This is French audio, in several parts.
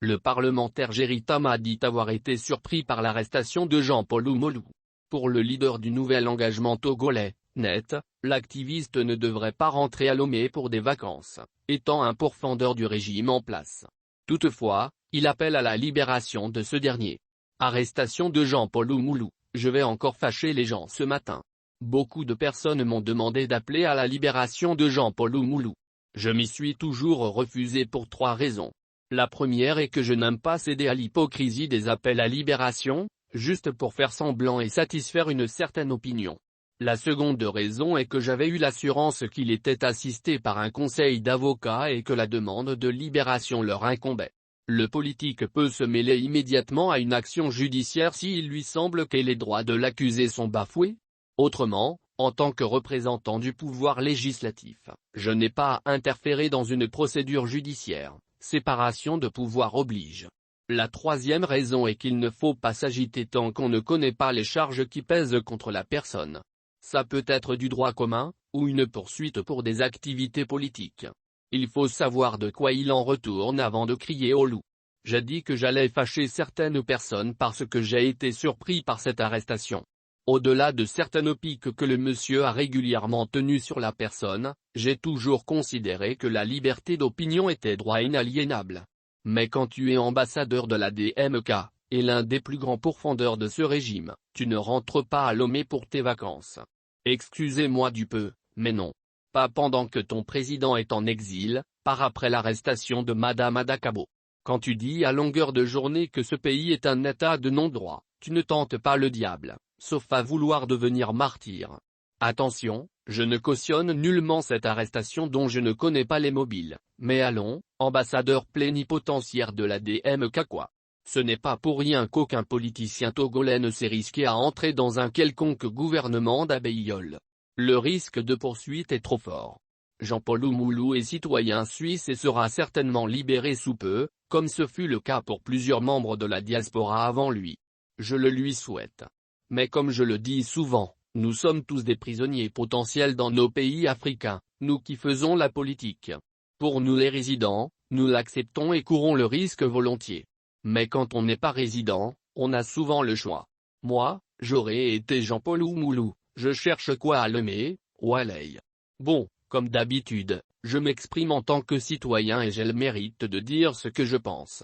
Le parlementaire Jerry Tam a dit avoir été surpris par l'arrestation de Jean-Paul Oumolou. Pour le leader du nouvel engagement togolais, Net, l'activiste ne devrait pas rentrer à Lomé pour des vacances, étant un pourfendeur du régime en place. Toutefois, il appelle à la libération de ce dernier. Arrestation de Jean-Paul Oumolou, je vais encore fâcher les gens ce matin. Beaucoup de personnes m'ont demandé d'appeler à la libération de Jean-Paul Oumolou. Je m'y suis toujours refusé pour 3 raisons. La première est que je n'aime pas céder à l'hypocrisie des appels à libération, juste pour faire semblant et satisfaire une certaine opinion. La seconde raison est que j'avais eu l'assurance qu'il était assisté par un conseil d'avocats et que la demande de libération leur incombait. Le politique peut se mêler immédiatement à une action judiciaire s'il lui semble que les droits de l'accusé sont bafoués. Autrement, en tant que représentant du pouvoir législatif, je n'ai pas à interférer dans une procédure judiciaire, séparation de pouvoir oblige. La troisième raison est qu'il ne faut pas s'agiter tant qu'on ne connaît pas les charges qui pèsent contre la personne. Ça peut être du droit commun, ou une poursuite pour des activités politiques. Il faut savoir de quoi il en retourne avant de crier au loup. J'ai dit que j'allais fâcher certaines personnes parce que j'ai été surpris par cette arrestation. Au-delà de certaines piques que le monsieur a régulièrement tenues sur la personne, j'ai toujours considéré que la liberté d'opinion était droit inaliénable. Mais quand tu es ambassadeur de la DMK, et l'un des plus grands pourfendeurs de ce régime, tu ne rentres pas à Lomé pour tes vacances. Excusez-moi du peu, mais non. Pas pendant que ton président est en exil, par après l'arrestation de Madame Adakabo. Quand tu dis à longueur de journée que ce pays est un état de non-droit, tu ne tentes pas le diable, sauf à vouloir devenir martyr. Attention, je ne cautionne nullement cette arrestation dont je ne connais pas les mobiles, mais allons, ambassadeur plénipotentiaire de la DMK quoi. Ce n'est pas pour rien qu'aucun politicien togolais ne s'est risqué à entrer dans un quelconque gouvernement d'Abeyol. Le risque de poursuite est trop fort. Jean-Paul Oumolou est citoyen suisse et sera certainement libéré sous peu, comme ce fut le cas pour plusieurs membres de la diaspora avant lui. Je le lui souhaite. Mais comme je le dis souvent, nous sommes tous des prisonniers potentiels dans nos pays africains, nous qui faisons la politique. Pour nous les résidents, nous l'acceptons et courons le risque volontiers. Mais quand on n'est pas résident, on a souvent le choix. Moi, j'aurais été Jean-Paul Oumolou, je cherche quoi à Lomé, ou à Ley. Bon, comme d'habitude, je m'exprime en tant que citoyen et j'ai le mérite de dire ce que je pense.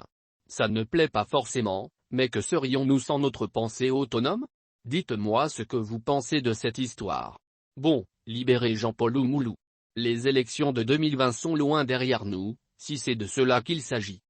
Ça ne plaît pas forcément, mais que serions-nous sans notre pensée autonome? Dites-moi ce que vous pensez de cette histoire. Bon, libérez Jean-Paul Oumolou. Les élections de 2020 sont loin derrière nous, si c'est de cela qu'il s'agit.